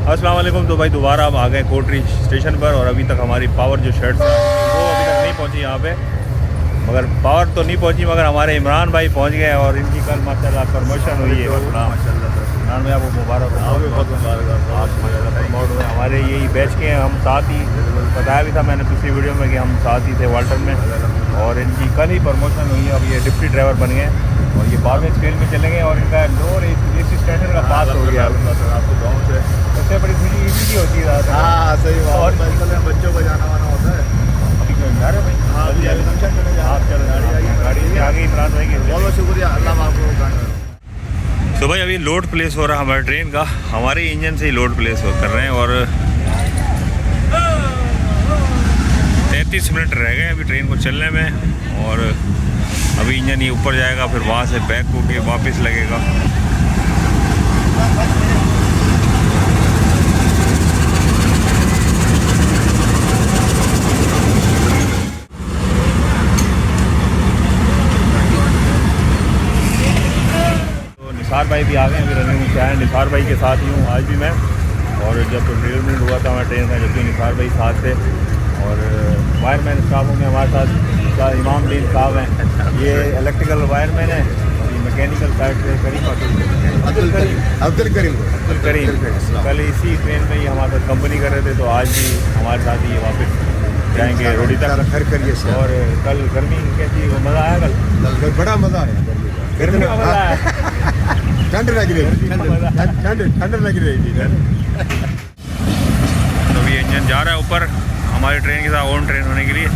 अस्सलाम वालेकुम। तो भाई दोबारा हम आ गए कोटरी स्टेशन पर और अभी तक हमारी पावर जो शर्ट्स वो अभी तक नहीं पहुंची यहाँ पे। मगर पावर तो नहीं पहुंची, मगर हमारे इमरान भाई पहुंच गए और इनकी कल माशाल्लाह प्रमोशन हुई है। इमरान भाई आपको मुबारक हो, बहुत मुबारक प्रमोट हुए। हमारे यही बैच के हैं, हम साथ ही बताया भी था मैंने पिछली वीडियो में कि हम साथ ही थे वाल्टन में, और इनकी कल ही प्रमोशन हुई है। अब ये डिप्टी ड्राइवर बन गए और ये बारहवें स्केल में चलेंगे और इनका लोअर एसी स्टैंडर्ड का पास हो गया। आपको गाँव से सबसे बड़ी खुशी इसी की होती है। हाँ सही बात। और बच्चों को जाना वाना होता है। भाई हाँ आप चलो, गाड़ी से आगे इमरान भाई की बहुत बहुत शुक्रिया, अल्लाह आपको। तो भाई अभी लोड प्लेस हो रहा है हमारे ट्रेन का, हमारे इंजन से ही लोड प्लेस कर रहे हैं और 33 मिनट रह गए अभी ट्रेन को चलने में। और अभी इंजन ये ऊपर जाएगा, फिर वहाँ से बैक होके वापस लगेगा। निसार भाई भी आ गए अभी रनिंग में। है निसार भाई के साथ ही हूँ आज भी मैं, और जब डिलीवरी हुआ था हमारे ट्रेन का जबकि निसार भाई साथ थे। और वायरमैन स्टाफ होंगे हमारे साथ, इमाम दीन साहब हैं, ये इलेक्ट्रिकल वायरमैन है, और ये मैकेनिकल साइड से अब्दुल करीम कल इसी ट्रेन में ही हमारे साथ कंपनी कर रहे थे। तो आज भी हमारे साथ ही वापस जाएंगे रोडी तक घर करिए। और कल गर्मी कैसी, मज़ा आया? कल बड़ा मज़ा आया, गर्मी का मज़ा आया। ठंड लग रही, ठंड लग रही थी। तो अभी इंजन जा रहा है ऊपर हमारी ट्रेन के साथ ऑन ट्रेन होने के लिए।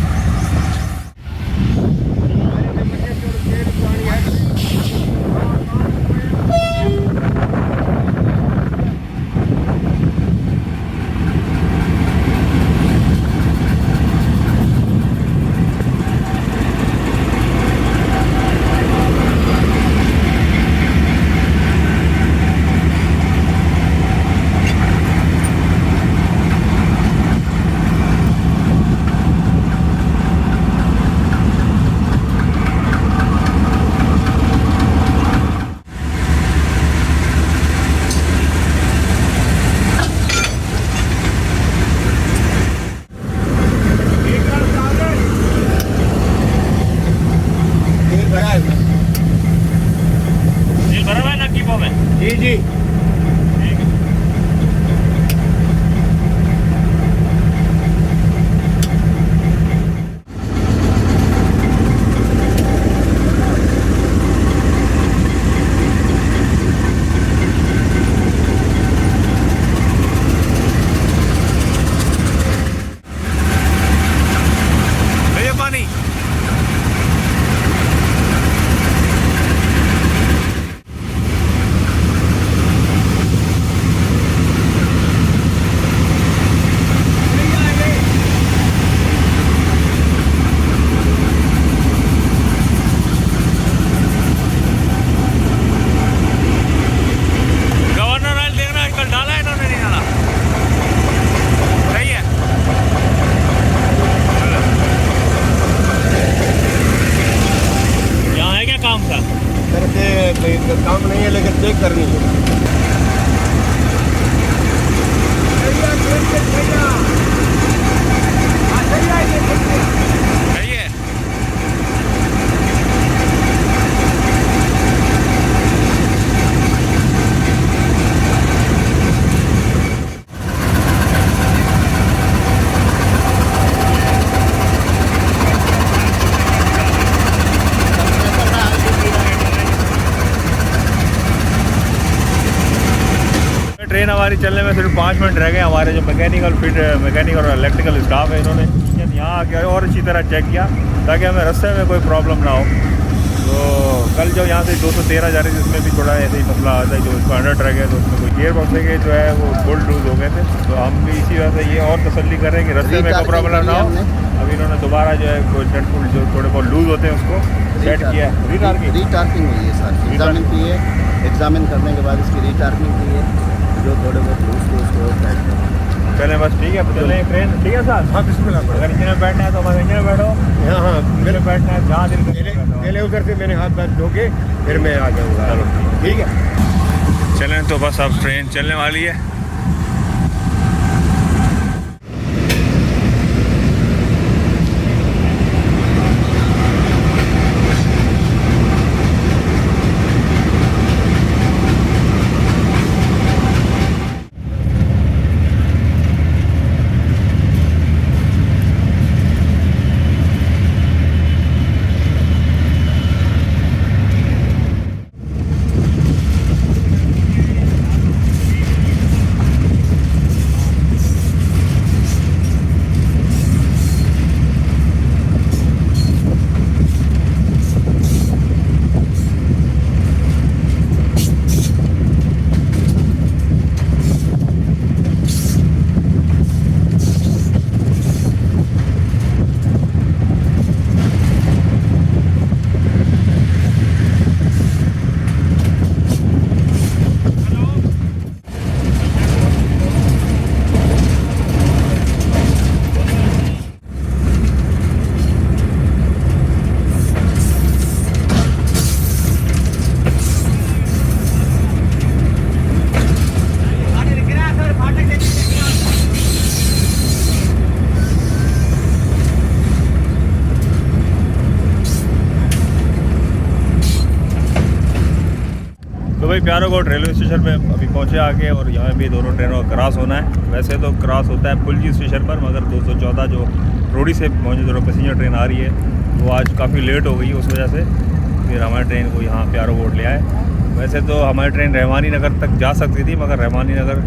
जी जी काम नहीं है लेकिन चेक करनी है। ट्रेन हमारी चलने में सिर्फ 5 मिनट रह गए। हमारे जो मैकेनिकल और इलेक्ट्रिकल स्टाफ है, इन्होंने इंजन यहाँ आके और अच्छी तरह चेक किया ताकि हमें रास्ते में कोई प्रॉब्लम ना हो। तो कल जो यहाँ से 213 जा रही थी उसमें भी थोड़ा ऐसे ही मसला आता है, जो उसको 100 रह गए तो उसमें कोई गियर बॉक्स के जो है वो बोल्ट लूज हो गए थे। तो हम भी इसी वजह से ये और तसल्ली कर रहे हैं कि रास्ते में कोई प्रॉब्लम ना हो। अभी इन्होंने दोबारा जो है कोई नट बोल्ट जो थोड़े बहुत लूज होते हैं उसको सेट किया है। रीटार्किंग हुई है सर, एग्जामिन की है, एग्जामिन करने के बाद इसकी रीटार्किंग की है, जो थोड़े बहुत लूज थे उसको सेट करें। चलें बस, ठीक है चलें ट्रेन, ठीक है सर। हाँ बिस्मिल्लाह। अगर इंजन में बैठना है तो हमारे इंजन में बैठो। हाँ हाँ मेरे बैठना है जहाँ दिल पहले उधर से मैंने हाथ बैठ धोके फिर मैं आ जाऊँगा। चलो ठीक है, चलें तो बस अब ट्रेन चलने वाली है। भाई प्याराकोट रेलवे स्टेशन पे अभी पहुँचे आके, और यहाँ भी दोनों ट्रेनों का क्रॉस होना है। वैसे तो क्रॉस होता है पुलजी स्टेशन पर, मगर 214 जो रोडी से मौजूद पैसेंजर ट्रेन आ रही है वो आज काफ़ी लेट हो गई, उस वजह से फिर हमारे ट्रेन को यहाँ प्याराकोट ले आए। वैसे तो हमारी ट्रेन रहमानी नगर तक जा सकती थी, मगर रहमानी नगर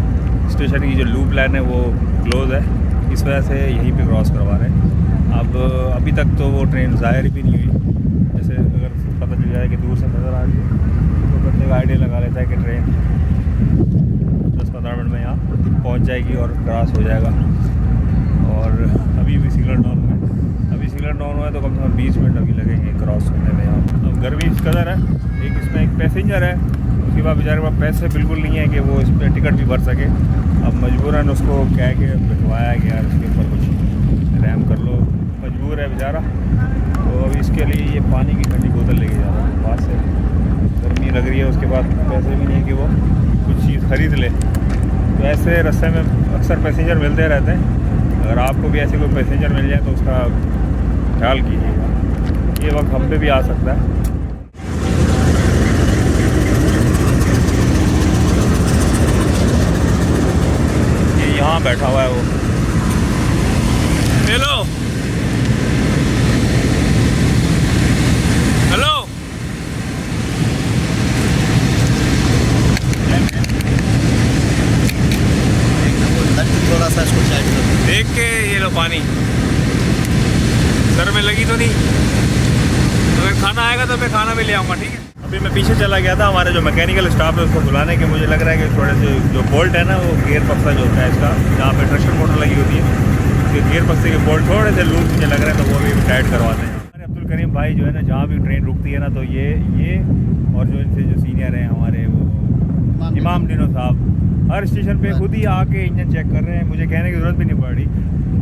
स्टेशन की जो लूप लाइन है वो क्लोज़ है, इस वजह से यहीं पे क्रॉस करवा रहे हैं। अब अभी तक तो वो ट्रेन ज़ाहिर भी नहीं हुई। जैसे अगर पता चल जाए कि दूर से नज़र आ रही है तो बंदे का आइडिया लगा लेता है कि ट्रेन 10-15 मिनट में यहाँ पहुँच जाएगी और क्रॉस हो जाएगा। और अभी भी सिग्नल डाउन हुआ है, अभी सिग्नल डाउन हुआ है तो कम से कम 20 मिनट अभी लगेंगे क्रॉस होने में यहाँ। अब गर्मी इस कदर है, एक इसमें एक पैसेंजर है, उसके बाद बेचारे के पास पैसे बिल्कुल नहीं है कि वो इस पर टिकट भी भर सके। अब मजबूरन उसको कह के बिठवाया कि यार इसके ऊपर कुछ रैम कर लो, मजबूर है बेचारा। तो अभी इसके लिए ये पानी की ठंडी बोतल लेके जा रहा है पास से, गर्मी लग रही है, उसके बाद पैसे भी नहीं है कि वो कुछ चीज़ ख़रीद ले। तो ऐसे रास्ते में अक्सर पैसेंजर मिलते रहते हैं, अगर आपको भी ऐसे कोई पैसेंजर मिल जाए तो उसका ख्याल कीजिएगा, ये वक्त हम पे भी आ सकता है। ये यहाँ बैठा हुआ है वो, हेलो हेलो, थोड़ा सा इसको साइड कर देख के ये लो पानी सर में लगी तो नहीं, अगर खाना आएगा तो मैं खाना भी ले आऊँगा, ठीक है। अभी मैं पीछे चला गया था, हमारे जो मैकेनिकल स्टाफ है उसको बुलाने के, मुझे लग रहा है कि थोड़े से जो बोल्ट है ना वो गियर पक्सा जो होता है इसका, जहाँ पे ट्रैक्शन मोटर लगी होती है, उसके गियर पक्से के बोल्ट थोड़े से लूज मुझे लग रहा है, तो वो भी टाइट करवाते हैं। हमारे अब्दुल करीम भाई जो है ना, जहाँ भी ट्रेन रुकती है ना तो ये और जो इनसे जो सीनियर हैं हमारे वो इमाम डिनो साहब, हर स्टेशन पे खुद ही आके इंजन चेक कर रहे हैं, मुझे कहने की ज़रूरत भी नहीं पड़ रही।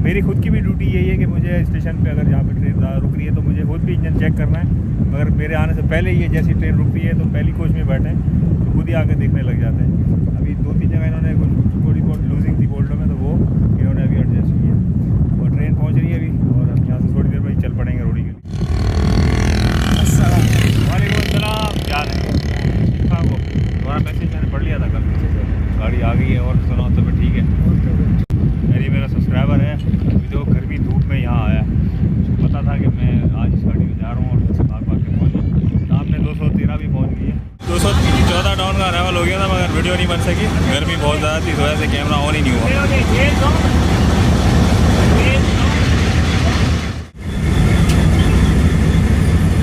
मेरी खुद की भी ड्यूटी यही है कि मुझे स्टेशन पे अगर जहाँ पे ट्रेन रुक रही है तो मुझे खुद भी इंजन चेक करना है, मगर मेरे आने से पहले ये जैसी ट्रेन रुकती है तो पहली कोच में बैठे तो खुद ही आके देखने लग जाते हैं। अभी 2-3 जगह इन्होंने कुछ थोड़ी बहुत लूजिंग थी बोल्टों में, तो वो इन्होंने अभी एडजस्ट की है और ट्रेन पहुँच रही है अभी, और हम यहाँ से थोड़ी देर में ही चल पड़ेंगे रोडी के लिए। वालेकुम अस्सलाम, क्या है ठीक ठाक हो? तुम्हारा मैसेज मैंने पढ़ लिया था कल, पीछे से गाड़ी आ गई है और सुनाओ तो फिर ठीक है। मेरा सब्सक्राइबर है, अभी तो गर्मी धूप में यहाँ आया, उसको पता था कि मैं आज इस गाड़ी में जा रहा हूँ और उससे भाग भाग के पहुँचा, सामने 213 भी पहुँच गई है। 214 डाउन का अराइवल हो गया था, मगर वीडियो नहीं बन सकी, गर्मी बहुत ज़्यादा थी, इस वजह से कैमरा ऑन ही नहीं हुआ।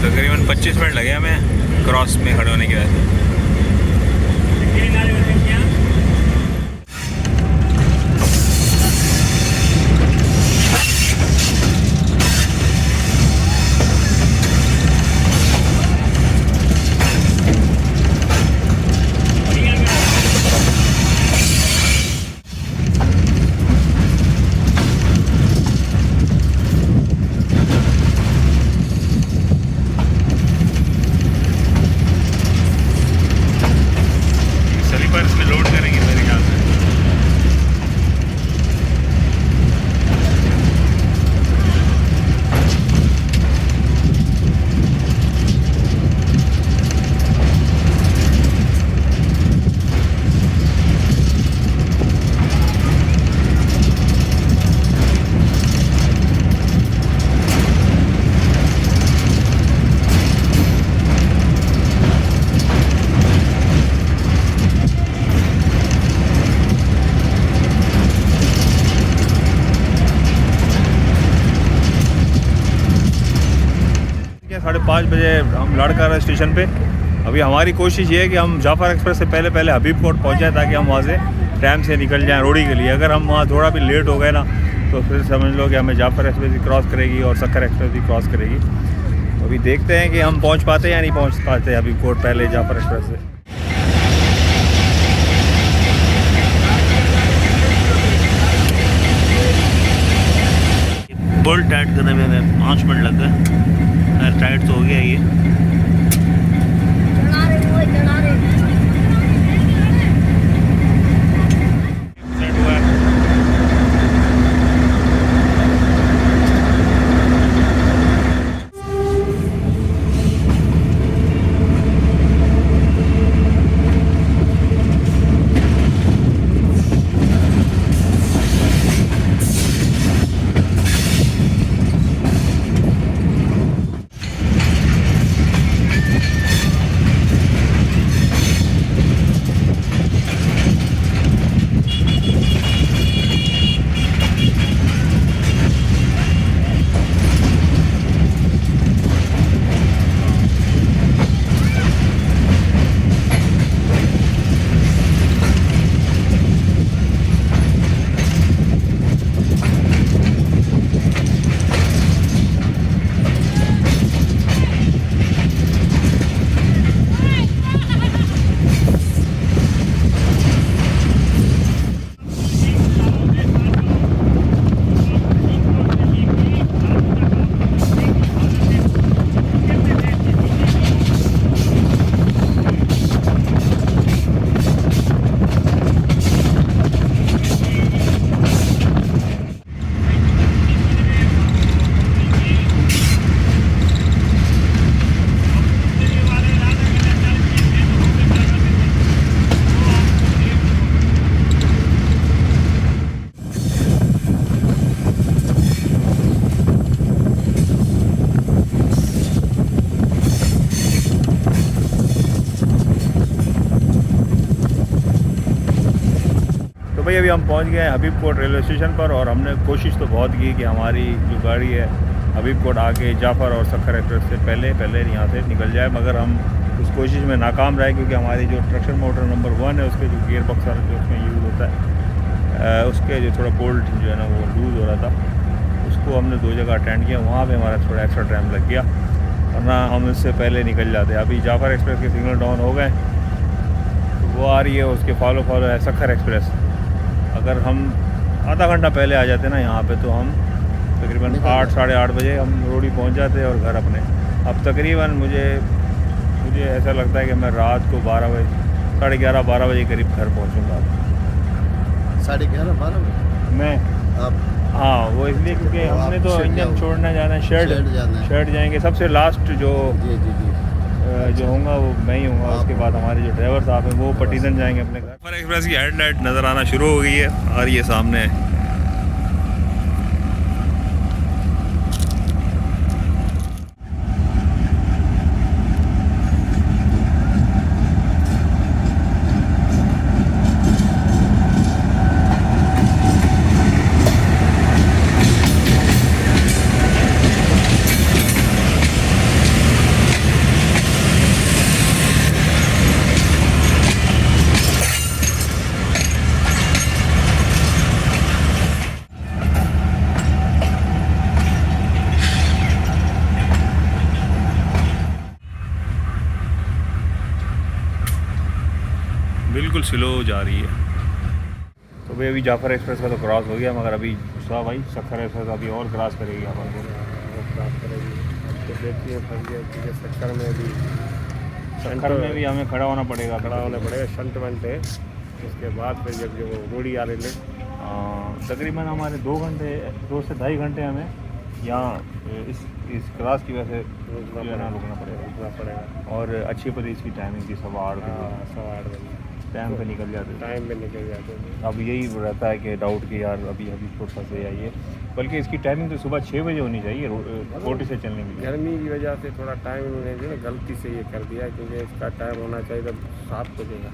तकरीबन 25 मिनट लगे हमें क्रॉस में खड़े होने की वजह से। साढ़े 5 बजे हम लड़का स्टेशन पे। अभी हमारी कोशिश ये है कि हम जाफ़र एक्सप्रेस से पहले पहले हबीब कोट पहुँच जाए, ताकि हम वहाँ से टाइम से निकल जाएं रोडी के लिए। अगर हम वहाँ थोड़ा भी लेट हो गए ना तो फिर समझ लो कि हमें जाफ़र एक्सप्रेस भी क्रॉस करेगी और सक्कर एक्सप्रेस भी क्रॉस करेगी। तो अभी देखते हैं कि हम पहुँच पाते हैं या नहीं पहुँच पाते हबीब कोट पहले जाफ़र एक्सप्रेस से। बोल्ट टाइट करने में 5 मिनट लग गए, टाइट तो हो गया ये। भाई अभी हम पहुंच गए हैं हबीबकोट रेलवे स्टेशन पर, और हमने कोशिश तो बहुत की कि हमारी जो गाड़ी है हबीबकोट आके जाफ़र और सखर एक्सप्रेस से पहले यहाँ से निकल जाए, मगर हम उस कोशिश में नाकाम रहे, क्योंकि हमारी जो ट्रैक्शन मोटर नंबर 1 है उसके जो गियर बक्स जो उसमें यूज़ होता है उसके जो थोड़ा बोल्ट जो है ना वो लूज़ हो रहा था, उसको हमने 2 जगह अटेंड किया, वहाँ पे हमारा थोड़ा एक्स्ट्रा टाइम लग गया, वरना हम इससे पहले निकल जाते। अभी जाफ़र एक्सप्रेस के सिग्नल डाउन हो गए, तो वो आ रही है, उसके फॉलो है सखर एक्सप्रेस। अगर हम आधा घंटा पहले आ जाते ना यहाँ पे, तो हम तकरीबन 8 साढ़े 8 बजे हम रोडी पहुँच जाते और घर अपने। अब तकरीबन मुझे ऐसा लगता है कि मैं रात को 12 बजे 11:30-12 बजे करीब घर पहुँचूँगा। 11:30 12 बजे मैं अब हाँ, वो इसलिए क्योंकि तो हमने आप तो शेड इंजन जाओगे। छोड़ना जाना है, शेड जाएंगे सबसे लास्ट जो जो होगा वो मैं ही हूँगा। उसके बाद हमारे जो ड्राइवर साहब हैं वो पटीसन जाएंगे अपने घर। पर एक्सप्रेस की हेडलाइट नज़र आना शुरू हो गई है, आ रही है सामने। बिल्कुल स्लो जा रही है। तो भाई अभी जाफ़र एक्सप्रेस का तो क्रॉस हो गया, मगर अभी भाई सखर एक्सप्रेस अभी और क्रॉस करेगी अपन को। क्रॉस करेगी। अब तो देखिए फंस गया कि सखर में भी हमें खड़ा होना पड़ेगा, खड़ा होना पड़ेगा। शंट वंट है, उसके बाद फिर जब जो वो रोड़ी आ रही है तकरीबन हमारे 2 से ढाई घंटे हमें यहाँ इस क्रॉस की वजह से रुकना पड़ेगा। और अच्छी पड़ी इसकी टाइमिंग थी 8:15 बजे, 8:15 बजे टाइम पे निकल जाते थे। टाइम पे निकल जाते थे। अब यही रहता है कि डाउट कि यार अभी थोड़ा सा से आइए, बल्कि इसकी टाइमिंग तो सुबह 6 बजे होनी चाहिए कोटी से चलने के लिए। गर्मी की वजह से थोड़ा टाइम उन्होंने जो है गलती से ये कर दिया, क्योंकि इसका टाइम होना चाहिए था 7 बजे का।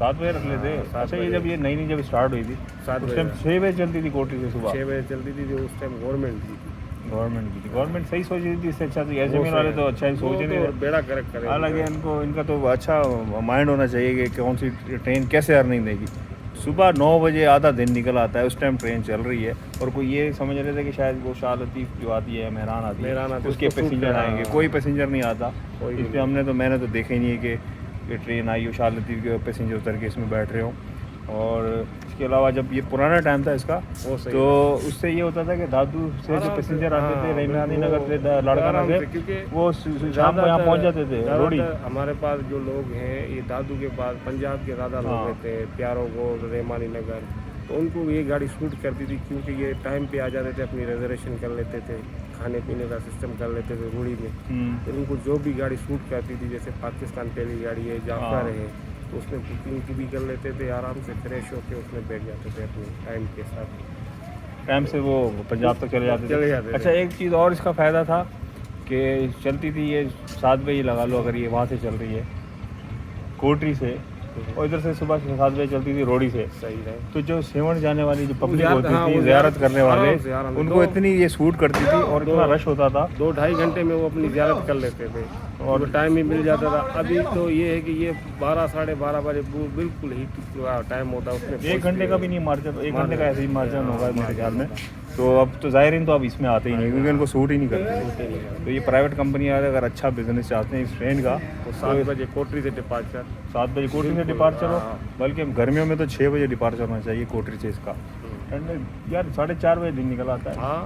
7 बजे रख लेते। अच्छा, ये जब ये नई जब स्टार्ट हुई थी 7 उस टाइम 6 बजे चलती थी कोटी से सुबह। 6 बजे चलती थी, जो उस टाइम गवर्नमेंट की थी। गवर्नमेंट सही सोच रही थी, इससे अच्छा तो ऐसे में वाले तो अच्छा ही सोच रहे थे। बेड़ा करेक्ट करें। हालांकि इनका तो अच्छा माइंड होना चाहिए कि कौन सी ट्रेन कैसे अर्निंग देगी। सुबह 9 बजे आधा दिन निकल आता है, उस टाइम ट्रेन चल रही है, और कोई ये समझ रहे थे कि शायद वो शाह लतीफ़ जो आती है मेहरान आती है उसके पैसेंजर आएंगे। कोई पैसेंजर नहीं आता। इसलिए मैंने तो देखा ही नहीं है कि ट्रेन आई हो, शाह लतीफ़ के पैसेंजर उतर के इसमें बैठ रहे हो। और इसके अलावा जब ये पुराना टाइम था इसका, तो उससे ये होता था कि दादू से जो पैसेंजर आते थे रहीमयानी नगर से, लड़का नगर, क्योंकि वो शाम को यहाँ पहुँच जाते थे। रोडी हमारे पास जो लोग हैं ये दादू के पास पंजाब के ज़्यादा लोग रहते हैं, प्यारो गोल, रहीमयानी नगर, तो उनको ये गाड़ी सूट करती थी, क्योंकि ये टाइम पे आ जाते थे, अपनी रिजर्वेशन कर लेते थे, खाने पीने का सिस्टम कर लेते थे रोडी में। तो उनको जो भी गाड़ी सूट करती थी, जैसे पाकिस्तान पहली गाड़ी है, जाफर है, तो उसमें बुकिंग की भी कर लेते थे, आराम से फ्रेश होकर उसमें बैठ जाते थे अपने टाइम के साथ। टाइम से वो पंजाब तक चले जाते थे। अच्छा, एक चीज़ और इसका फ़ायदा था कि चलती थी ये 7 बजे लगा लो, अगर ये वहाँ से चल रही है कोटरी से, और इधर से सुबह 7 बजे चलती थी रोडी से। सही है। तो जो सेवन जाने वाली जो पब्लिक होती थी, ज़ियारत करने वाले, उनको इतनी ये सूट करती थी और इतना रश होता था, 2-2.5 घंटे में वो अपनी ज़ियारत कर लेते थे और टाइम भी मिल जाता था। अभी तो ये है कि ये 12 साढ़े 12 बजे बिल्कुल ही टाइम होता है, उसमें 1 घंटे का भी नहीं मार्जिन, 1 घंटे का ऐसे ही मार्जिन होगा मेरे ख्याल में। तो अब तो ज़ाहिरीन तो अब इसमें आते ही नहीं, क्योंकि उनको सूट ही नहीं करते। तो ये प्राइवेट कंपनी वाले अगर अच्छा बिजनेस चाहते हैं इस ट्रेन का, तो 7 बजे कोटरी से डिपार्चर, 7 बजे कोटरी से डिपार्चर हो, बल्कि गर्मियों में तो 6 बजे डिपार्चर होना चाहिए कोटरी से इसका। एंड यार 4:30 बजे दिन निकल आता है। हाँ,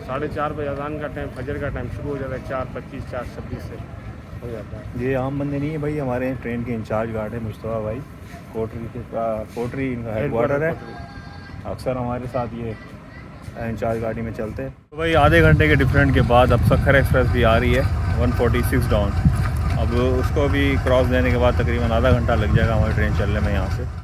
4:30 बजे अजान का टाइम, फजर का टाइम शुरू हो जाता है, 4:25 4:26 से हो जाता है। ये आम बंदे नहीं है भाई, हमारे ट्रेन के इंचार्ज गार्ड है मुस्तफ़ा भाई, कोटरी इनका हेडक्वार्टर है। अक्सर हमारे साथ ये इंचार्ज गाड़ी में चलते हैं। तो भाई आधे घंटे के डिफरेंट के बाद अब सखर एक्सप्रेस भी आ रही है 146 डाउन। अब उसको भी क्रॉस देने के बाद तकरीबन आधा घंटा लग जाएगा हमारी ट्रेन चलने में यहाँ से।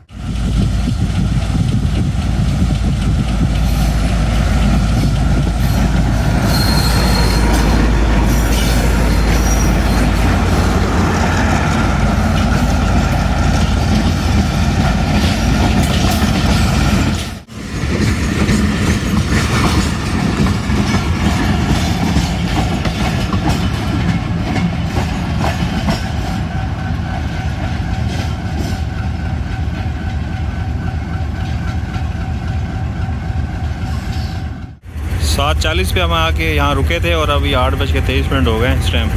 7:40 पे हम आके यहाँ रुके थे और अभी 8:23 हो गए हैं इस टाइम।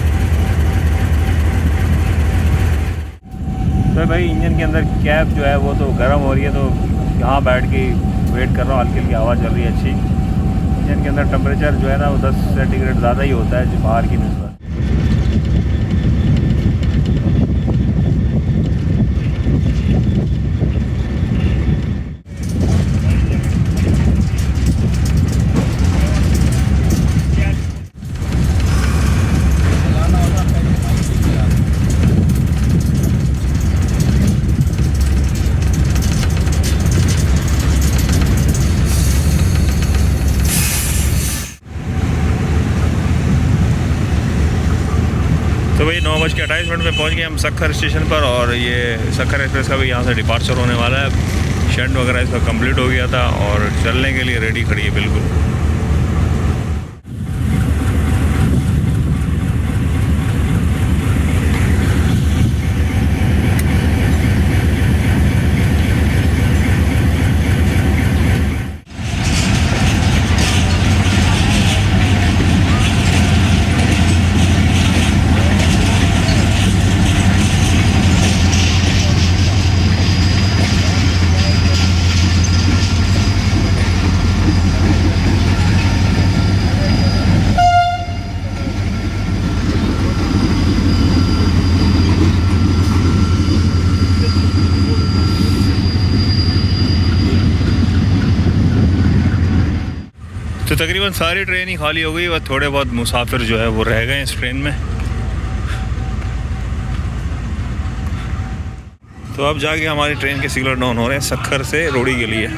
तो भाई इंजन के अंदर कैब जो है वो तो गर्म हो रही है, तो यहाँ बैठ के वेट कर रहा हूँ। हल्की हल्की हवा चल रही है अच्छी। इंजन के अंदर टेम्परेचर जो है ना वो 10 सेंटीग्रेड ज़्यादा ही होता है जो बाहर की निस्बत। तो भाई 9:28 पे पहुंच गए हम सक्खर स्टेशन पर, और ये सक्खर एक्सप्रेस का भी यहाँ से डिपार्चर होने वाला है। शेड वगैरह इसका कंप्लीट हो गया था और चलने के लिए रेडी खड़ी है बिल्कुल। तो तकरीबन सारी ट्रेन ही खाली हो गई, बस थोड़े बहुत मुसाफिर जो है वो रह गए इस ट्रेन में। तो अब जाके हमारी ट्रेन के सिग्नल डाउन हो रहे हैं सक्खर से रोड़ी के लिए।